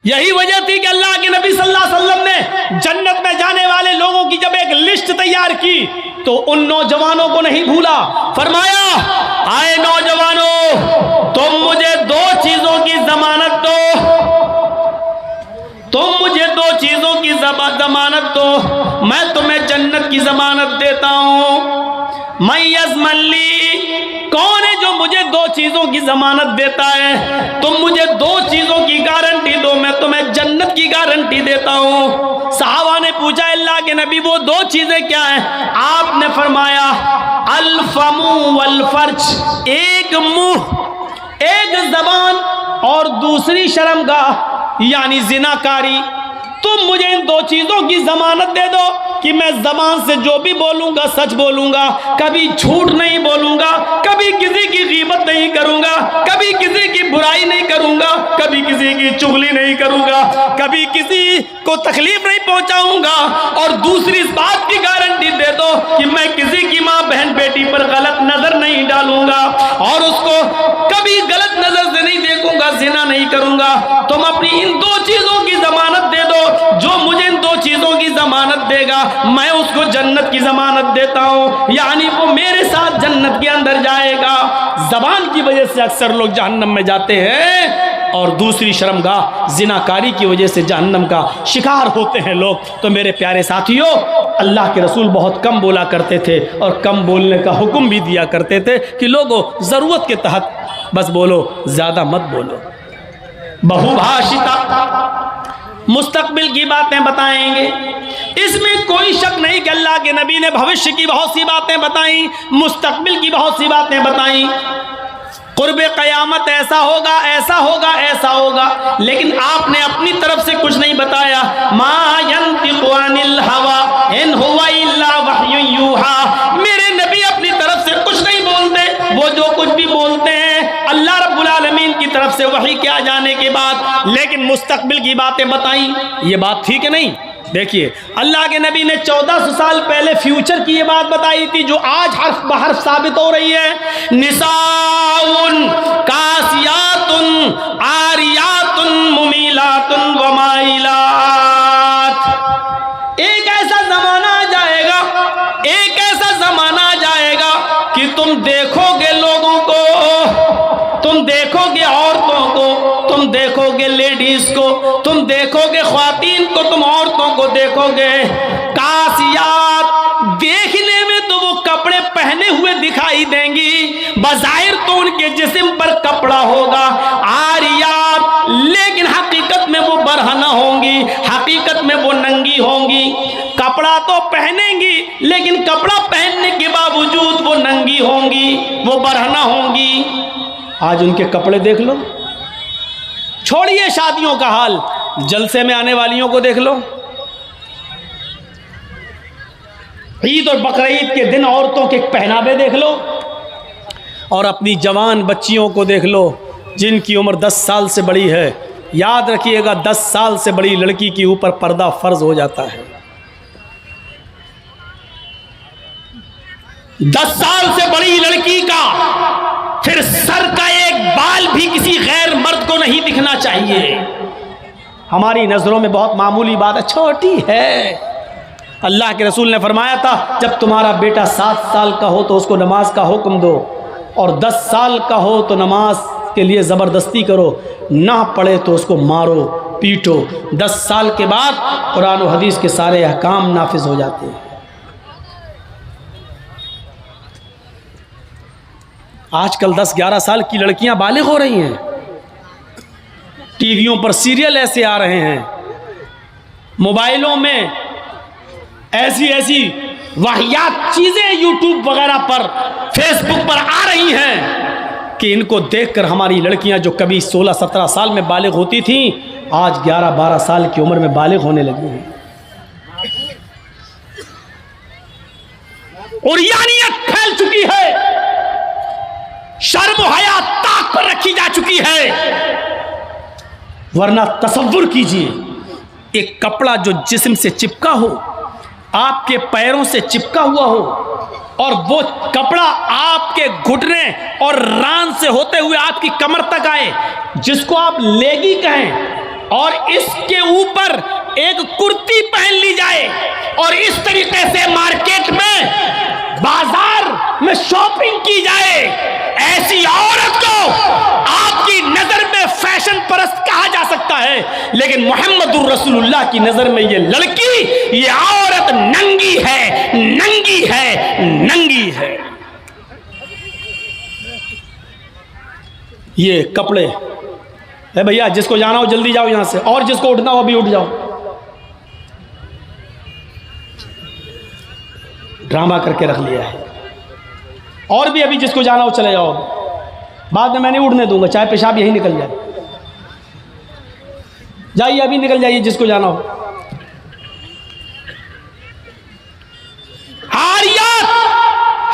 यही वजह थी कि अल्लाह के नबी सल्लल्लाहु अलैहि वसल्लम ने जन्नत में जाने वाले लोगों की जब एक लिस्ट तैयार की तो उन नौजवानों को नहीं भूला। फरमाया, आए नौजवानों, तुम मुझे दो चीजों की जमानत दो, तुम मुझे दो चीजों की जमानत दो, मैं तुम्हें जन्नत की जमानत देता हूं। मैं यज़मल्ली, कौन है जो मुझे दो चीजों की जमानत देता है? तुम मुझे दो चीजों की गारंटी दो, मैं तुम्हें जन्नत की गारंटी देता हूं। सहाबा ने पूछा, अल्लाह के नबी वो दो चीजें क्या हैं? आपने फरमाया, अल फमु वल फर्ज, एक मुंह, एक जबान और दूसरी शर्मगाह यानी जिनाकारी। तुम मुझे इन दो चीजों की जमानत दे दो कि मैं जबान से जो भी बोलूंगा सच बोलूंगा, कभी झूठ नहीं बोलूंगा, कभी किसी की गीबत नहीं करूंगा, कभी किसी की बुराई नहीं करूंगा, कभी किसी की चुगली नहीं करूंगा, कभी किसी को तकलीफ नहीं पहुंचाऊंगा। और दूसरी इस बात की गारंटी दे दो कि मैं किसी की माँ बहन बेटी पर गलत नजर नहीं डालूंगा और उसको कभी गलत नजर से नहीं देखूंगा, जिना नहीं करूंगा। तुम अपनी इन दो चीजों की जमानत दे दो, जो मुझे इन दो चीजों की जमानत देगा मैं उसको जन्नत की जमानत देता हूं, यानी वो मेरे साथ जन्नत के अंदर जाएगा। जबान की वजह से अक्सर लोग जहन्नम में जाते हैं और दूसरी शर्मगाह जिनाकारी की वजह से जहन्नम का शिकार होते हैं लोग। तो मेरे प्यारे साथियों, अल्लाह के रसूल बहुत कम बोला करते थे और कम बोलने का हुक्म भी दिया करते थे कि लोगों जरूरत के तहत बस बोलो, ज्यादा मत बोलो। बहुभाषिता, मुस्तकबिल की बातें बताएंगे, इसमें कोई शक नहीं कि अल्लाह के नबी ने भविष्य की बहुत सी बातें बताई, मुस्तकबिल की बहुत सी बातें बताई। कुर्बे क़यामत ऐसा होगा, ऐसा होगा, ऐसा होगा, लेकिन आपने अपनी तरफ से कुछ नहीं बताया। मा यंतिक़ु अनिल हवा इन हुवा इल्ला वह्युन यूहा, मेरे नबी अपनी तरफ से कुछ नहीं बोलते, वो जो कुछ भी बोलते हैं अल्लाह रब्बुल आलमीन की तरफ से वही के आ जाने के बाद। लेकिन मुस्तकबिल की बातें बताई, ये बात ठीक है नहीं? देखिए, अल्लाह के नबी ने 1400 साल पहले फ्यूचर की ये बात बताई थी जो आज हर्फ बहर्फ साबित हो रही है। निसाउन कासियातुन आरियातुन मुमीलातुन व माइलात। एक ऐसा जमाना आ जाएगा, एक ऐसा जमाना आ जाएगा कि तुम देखोगे लोगों को, तुम देखोगे औरतों को, तुम देखोगे लेडीज को, तुम देखोगे ख्वातीन को, तुम औरतों को देखोगे कासियात, देखने में तो वो कपड़े पहने हुए दिखाई देंगी, बज़ाहिर तो उनके जिस्म पर कपड़ा होगा। आरियात, लेकिन हकीकत में वो बरहना होंगी, हकीकत में वो नंगी होंगी। कपड़ा तो पहनेंगी लेकिन कपड़ा पहनने के बावजूद वो नंगी होंगी, वो बरहना होंगी। आज उनके कपड़े देख लो, छोड़िए शादियों का हाल, जलसे में आने वालियों को देख लो। ईद और बकरीद के दिन औरतों के पहनावे देख लो और अपनी जवान बच्चियों को देख लो जिनकी उम्र 10 साल से बड़ी है। याद रखिएगा, 10 साल से बड़ी लड़की के ऊपर पर्दा फर्ज हो जाता है। 10 साल से बड़ी लड़की का फिर सर का एक बाल भी किसी गैर मर्द को नहीं दिखना चाहिए। हमारी नजरों में बहुत मामूली बात है, छोटी है। अल्लाह के रसूल ने फरमाया था, जब तुम्हारा बेटा 7 साल का हो तो उसको नमाज का हुक्म दो और 10 साल का हो तो नमाज के लिए ज़बरदस्ती करो, ना पढ़े तो उसको मारो पीटो। 10 साल के बाद कुरान और हदीस के सारे अहकाम नाफिज हो जाते हैं। आजकल 10-11 साल की लड़कियां बालिग हो रही हैं। टीवियों पर सीरियल ऐसे आ रहे हैं, मोबाइलों में ऐसी ऐसी वाहियात चीज़ें यूट्यूब वगैरह पर, फेसबुक पर आ रही हैं कि इनको देखकर हमारी लड़कियां जो कभी 16-17 साल में बालिग होती थीं, आज 11-12 साल की उम्र में बालिग होने लगी हैं। उरियानियत फैल चुकी है, शर्म हया ताक पर रखी जा चुकी है। वरना तसव्वुर कीजिए, एक कपड़ा जो जिस्म से चिपका हो, आपके पैरों से चिपका हुआ हो और वो कपड़ा आपके घुटने और रान से होते हुए आपकी कमर तक आए, जिसको आप लेगी कहें, और इसके ऊपर एक कुर्ती पहन ली जाए और इस तरीके से मार्केट में बाजार में शॉपिंग की जाए, ऐसी औरत को आपकी नजर में फैशन परस्त कहा जा सकता है, लेकिन मोहम्मदुर रसूलुल्लाह की नजर में ये लड़की, ये औरत नंगी है, नंगी है, नंगी है। ये कपड़े है भैया, जिसको जाना हो जल्दी जाओ यहां से, और जिसको उठना हो अभी उठ जाओ। ड्रामा करके रख लिया है। और भी अभी जिसको जाना हो चले जाओ, बाद में मैं नहीं उठने दूंगा, चाहे पेशाब यही निकल जाए। जाइए अभी निकल जाइए जिसको जाना हो। आरियात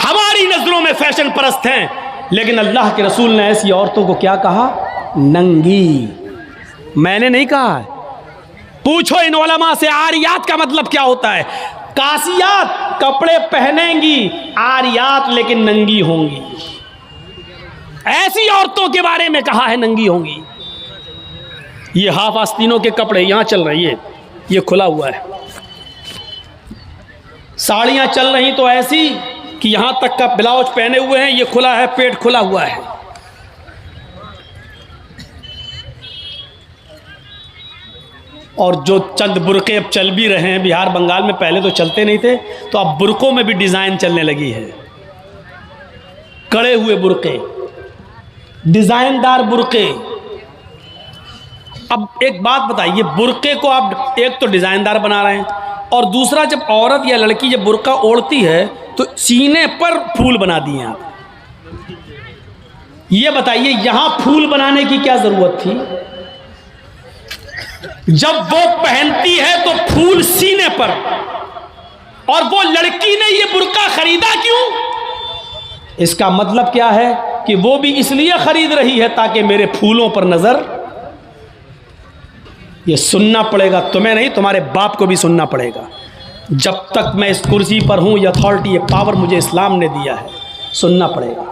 हमारी नजरों में फैशन परस्त हैं, लेकिन अल्लाह के रसूल ने ऐसी औरतों को क्या कहा? नंगी। मैंने नहीं कहा, पूछो इन उलमा से आरियात का मतलब क्या होता है। कासियात कपड़े पहनेंगी, आरियात लेकिन नंगी होंगी। ऐसी औरतों के बारे में कहा है नंगी होंगी। ये हाफ आस्तीनों के कपड़े यहां चल रही है, ये खुला हुआ है। साड़ियां चल रही तो ऐसी कि यहां तक का ब्लाउज पहने हुए हैं, ये खुला है, पेट खुला हुआ है। और जो चंद बुरके अब चल भी रहे हैं बिहार बंगाल में, पहले तो चलते नहीं थे, तो अब बुरकों में भी डिजाइन चलने लगी है। कड़े हुए बुरके, डिजाइनदार बुरके। अब एक बात बताइए, बुरके को आप एक तो डिजाइनदार बना रहे हैं, और दूसरा जब औरत या लड़की जब बुरका ओढ़ती है तो सीने पर फूल बना दिए आप। ये बताइए यहां फूल बनाने की क्या जरूरत थी? जब वो पहनती है तो फूल सीने पर, और वो लड़की ने ये बुर्का खरीदा क्यों? इसका मतलब क्या है कि वो भी इसलिए खरीद रही है ताकि मेरे फूलों पर नजर। ये सुनना पड़ेगा, तुम्हें नहीं तुम्हारे बाप को भी सुनना पड़ेगा। जब तक मैं इस कुर्सी पर हूं, ये अथॉरिटी, ये पावर मुझे इस्लाम ने दिया है, सुनना पड़ेगा।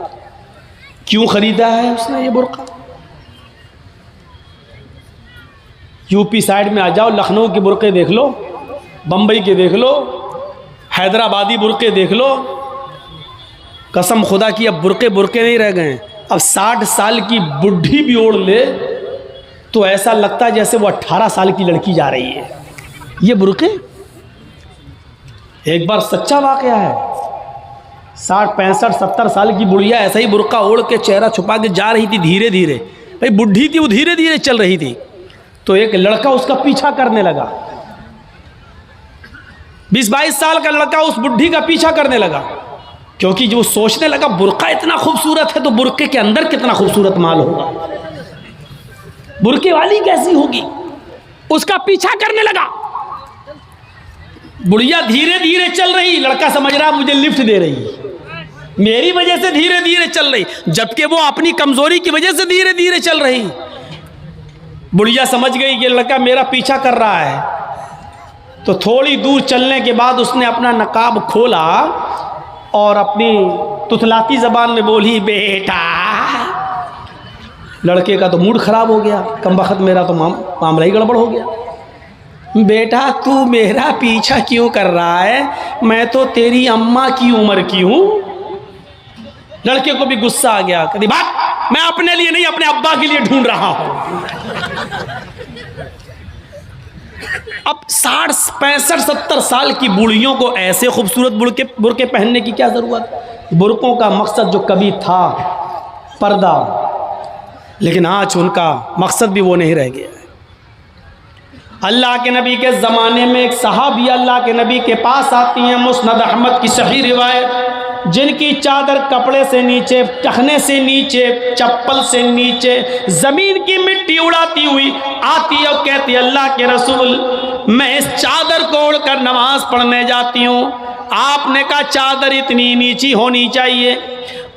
क्यों खरीदा है उसने ये बुर्का? यूपी साइड में आ जाओ, लखनऊ के बुरके देख लो, बम्बई के देख लो, हैदराबादी बुरके देख लो। कसम खुदा की अब बुरके बुरके नहीं रह गए। अब 60 साल की बुढ़ी भी ओढ़ ले तो ऐसा लगता है जैसे वो 18 साल की लड़की जा रही है। ये बुरके एक बार सच्चा वाकया है। 60, 65, 70 साल की बुढ़िया ऐसा ही बुरका ओढ़ के चेहरा छुपा के जा रही थी धीरे धीरे। भाई बुढ़ी थी वो, धीरे धीरे चल रही थी, तो एक लड़का उसका पीछा करने लगा। 20-22 साल का लड़का उस बुढ़ी का पीछा करने लगा, क्योंकि जो सोचने लगा बुर्का इतना खूबसूरत है तो बुरके के अंदर कितना खूबसूरत माल होगा, बुरके वाली कैसी होगी। उसका पीछा करने लगा। बुढ़िया धीरे धीरे चल रही, लड़का समझ रहा मुझे लिफ्ट दे रही, मेरी वजह से धीरे धीरे चल रही, जबकि वो अपनी कमजोरी की वजह से धीरे धीरे चल रही। बुढ़िया समझ गई कि लड़का मेरा पीछा कर रहा है, तो थोड़ी दूर चलने के बाद उसने अपना नकाब खोला और अपनी तुतलाती जबान में बोली, बेटा। लड़के का तो मूड खराब हो गया, कमबख्त मेरा तो मामला ही गड़बड़ हो गया। बेटा तू मेरा पीछा क्यों कर रहा है? मैं तो तेरी अम्मा की उम्र की हूं। लड़के को भी गुस्सा आ गया, कहती बात मैं अपने लिए नहीं अपने अब्बा के लिए ढूंढ रहा हूं। अब 60, 65, 70 साल की बूढ़ियों को ऐसे खूबसूरत बुरके पहनने की क्या जरूरत? बुरकों का मकसद जो कभी था पर्दा, लेकिन आज उनका मकसद भी वो नहीं रह गया है। अल्लाह के नबी के ज़माने में एक सहाबी अल्लाह के नबी के पास आती हैं, मुस्नद अहमद की सही रिवायत, जिनकी चादर कपड़े से नीचे, टखने से नीचे, चप्पल से नीचे ज़मीन की मिट्टी उड़ाती हुई आती है और कहती है, अल्लाह के रसूल मैं इस चादर को ओढ़कर नमाज पढ़ने जाती हूँ। आपने कहा चादर इतनी नीची होनी चाहिए।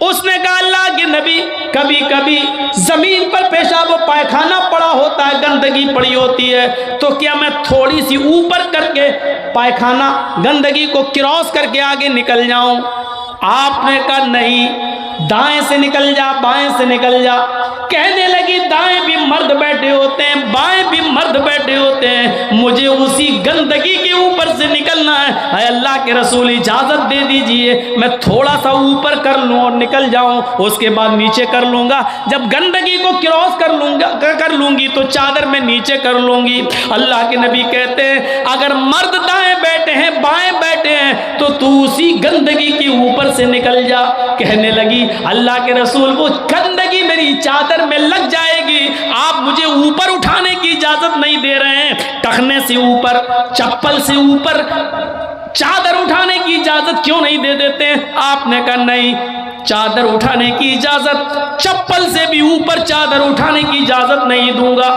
उसने कहा अल्लाह के नबी कभी कभी जमीन पर पेशाब व पायखाना पड़ा होता है, गंदगी पड़ी होती है, तो क्या मैं थोड़ी सी ऊपर करके पायखाना गंदगी को क्रॉस करके आगे निकल जाऊं? आपने कहा नहीं, दाएं से निकल जा, बाएं से निकल जा। कहने लगी दाएं भी मर्द बैठे होते हैं, बाएं भी मर्द बैठे होते हैं, मुझे उसी गंदगी के ऊपर से निकलना है। अल्लाह के रसूल इजाजत दे दीजिए, मैं थोड़ा सा ऊपर कर लूं और निकल जाऊं, उसके बाद नीचे कर लूंगा। जब गंदगी को क्रॉस कर लूंगी तो चादर में नीचे कर लूंगी। अल्लाह के नबी कहते हैं अगर मर्द दाएं बैठे हैं, बाएं बैठे हैं, तो तू उसी गंदगी के ऊपर से निकल जा। कहने लगी अल्लाह के रसूल वो गंदगी मेरी चादर में लग जाएगी, आप मुझे ऊपर उठाने की इजाजत नहीं दे रहे हैं। टखने से ऊपर, चप्पल से ऊपर चादर उठाने की इजाजत क्यों नहीं दे देते हैं? आपने कहा नहीं, चादर उठाने की इजाजत, चप्पल से भी ऊपर चादर उठाने की इजाजत नहीं दूंगा।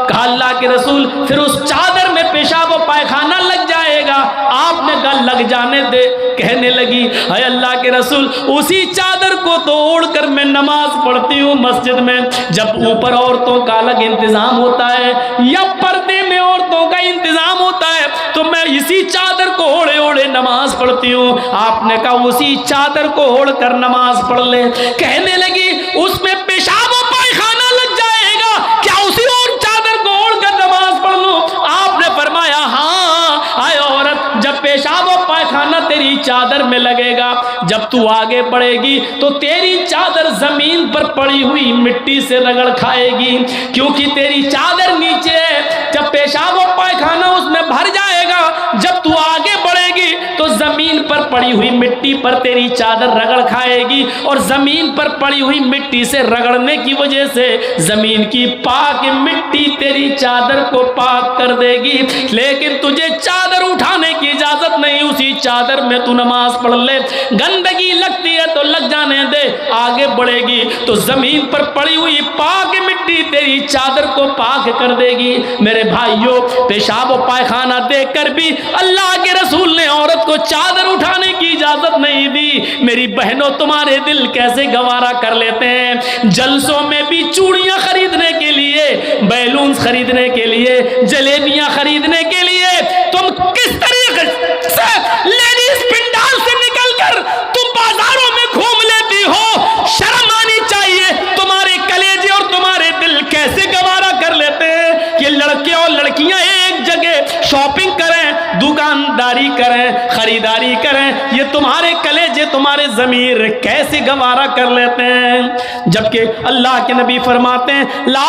कहा अल्लाह के रसूल फिर उस चादर में पेशाब और पायखाना लग जाएगा। आपने कहा लग जाने दे। कहने लगी है अल्लाह के रसूल उसी चादर को तो ओढ़कर मैं नमाज पढ़ती हूँ मस्जिद में। जब ऊपर औरतों का अलग इंतजाम होता है या पर्दे में औरतों का इंतजाम होता है, तो मैं इसी चादर को ओढ़े ओढ़े नमाज पढ़ती हूँ। आपने कहा उसी चादर को ओढ़ कर नमाज पढ़ ले। कहने लगी उसमें पेशाब और पायखाना लग जाएगा, क्या उसी और चादर को ओढ़ कर नमाज पढ़ लूं? आपने फरमाया हाँ, आए औरत, जब पेशाब और पायखाना तेरी चादर में लगेगा, जब तू आगे बढ़ेगी तो तेरी चादर जमीन पर पड़ी हुई मिट्टी से रगड़ खाएगी, क्योंकि तेरी चादर नीचे है। जब पेशाब और पायखाना उसमें भर जाएगा, जब तू आगे बढ़ेगी तो जमीन पर पड़ी हुई मिट्टी पर तेरी चादर रगड़ खाएगी, और जमीन पर पड़ी हुई मिट्टी से रगड़ने की वजह से जमीन की पाक मिट्टी तेरी चादर को पाक कर देगी। लेकिन तुझे चादर उठाने की इजाजत नहीं, उसी चादर में तू नमाज पढ़ ले। गंदगी लगती है तो लग जाने दे, आगे बढ़ेगी तो जमीन पर पड़ी हुई पाक मिट्टी तेरी चादर को पाक कर देगी। मेरे भाइयों, पेशाब और पायखाना देखकर भी अल्लाह के रसूल ने औरत को चादर उठाने की इजाजत नहीं दी। मेरी बहनों, तुम्हारे दिल कैसे गवारा कर लेते हैं? जलसों में भी चूड़ियां खरीदने के लिए, बैलून खरीदने के लिए, जलेबियां खरीदने के लिए तुम किस तरीके से लेडीज पिंडाल से निकलकर तुम बाजारों में घूम लेती हो? शर्म आनी चाहिए। तुम्हारे कलेजे और तुम्हारे दिल कैसे गवारा कर लेते हैं कि लड़के और लड़कियां एक जगह शॉपिंग करें, दुकानदारी करें, खरीदारी करें? ये तुम्हारे कलेजे, तुम्हारे ज़मीर कैसे गवारा कर लेते हैं? जबकि अल्लाह के नबी फरमाते हैं ला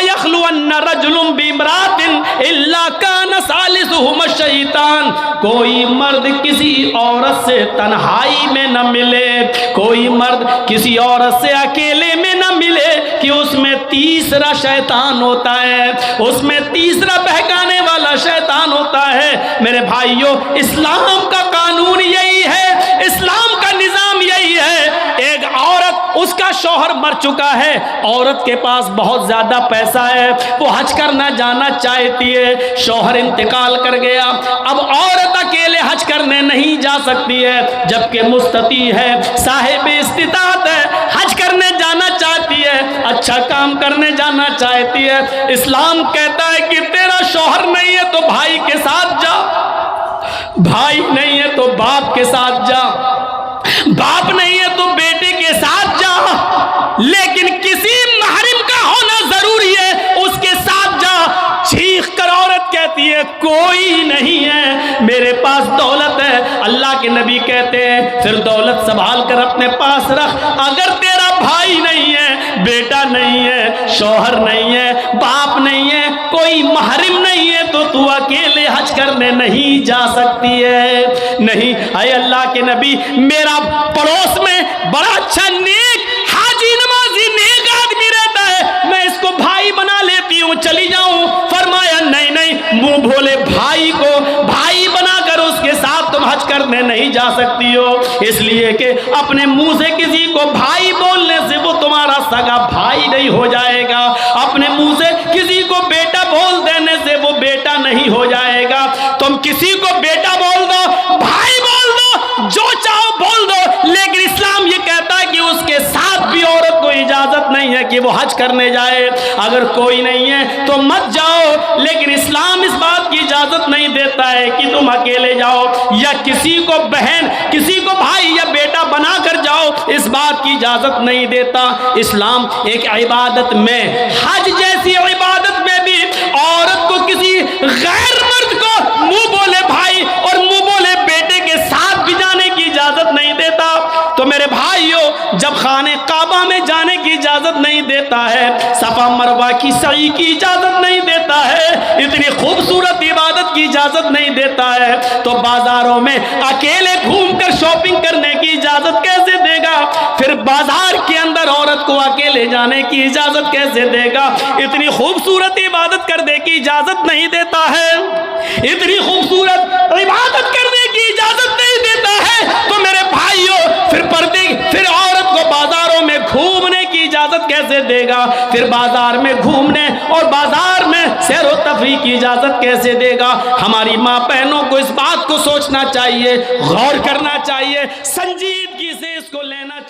यखलुअन्न रजुलुन बिमरातिन इल्ला कान सालिसुहुम शैतान। कोई मर्द किसी औरत से तन्हाई में न मिले, कोई मर्द किसी औरत से अकेले में न मिले कि उसमें तीसरा शैतान होता है, उसमें तीसरा बहकाने वाला शैतान होता है। मेरे भाइयों, इस्लाम का कानून यही है, इस्लाम का निजाम यही है। एक औरत, उसका शौहर मर चुका है, औरत के पास बहुत ज्यादा पैसा है, वो हज करना जाना चाहती है, शौहर इंतकाल कर गया, अब औरत अकेले हज करने नहीं जा सकती है, जबकि मुस्तती है, साहिब इस्तिताअत है, हज करने जाना चाहती है, अच्छा काम करने जाना चाहती है। इस्लाम कहता है कि तेरा शौहर नहीं है तो भाई के साथ जा, भाई नहीं है तो बाप के साथ जा, बाप नहीं है तो बेटे के साथ जा, लेकिन किसी महरम का होना जरूरी है, उसके साथ जा। चीख कर औरत कहती है कोई नहीं है, मेरे पास दौलत है। अल्लाह के नबी कहते हैं फिर दौलत संभाल कर अपने पास रख। अगर तेरा भाई नहीं है, बेटा नहीं है, शौहर नहीं है, बाप नहीं है, कोई महरम नहीं है, तो तू अकेले हज करने नहीं जा सकती है। नहीं, अय अल्लाह के नबी, मेरा पड़ोस में बड़ा अच्छा नेक हाजी नमाजी नेक आदमी रहता है, मैं इसको भाई बना लेती हूँ, चली जाऊं। फरमाया नहीं नहीं, मुंह भोले भाई को भाई बनाकर उसके साथ तुम हज करने नहीं जा सकती हो, इसलिए कि अपने मुंह से किसी को भाई बोलने से वो तुम्हारा सगा भाई नहीं हो जाएगा, अपने मुंह से किसी को बेटा बोल देने से वो बेटा नहीं हो जाएगा। तुम किसी को बेटा बोल दो, भाई बोल दो, जो चाहो बोल दो, लेकिन इस्लाम ये कहता है कि उसके साथ भी औरत को इजाजत नहीं है कि वो हज करने जाए। अगर कोई नहीं है तो मत जाओ, लेकिन इस्लाम इस बात की इजाजत नहीं देता है कि तुम अकेले जाओ या किसी को बहन, किसी को भाई या बेटा बना कर जाओ, इस बात की इजाजत नहीं देता। इस्लाम एक इबादत में, हज जैसी इबादत में भी औरत को किसी गैर मर्द को मुंह बोले भाई और मुंह बोले बेटे के साथ भी जाने की इजाजत नहीं देता। तो मेरे भाइयों, जब खाने काबा में जाने की इजाजत नहीं देता है, सफा मरवा की सई की इजाजत नहीं देता है, इतनी खूबसूरत इबादत की इजाजत नहीं देता है, तो बाजारों में अकेले घूमकर शॉपिंग करने की इजाजत कैसे देगा? फिर बाजार के अंदर औरत को अकेले जाने की इजाजत कैसे देगा? इतनी खूबसूरत इबादत करने की इजाजत नहीं देता है, इतनी खूबसूरत इबादत करने की इजाजत नहीं देता है, तो मेरे भाइयों फिर औरत को बाजारों में घूमने की इजाजत कैसे देगा? फिर बाजार में घूमने और बाजार में सैर व तफरीह की इजाजत कैसे देगा? हमारी माँ बहनों को इस बात को सोचना चाहिए, गौर करना चाहिए, संजीदगी से इसको लेना चाहिए।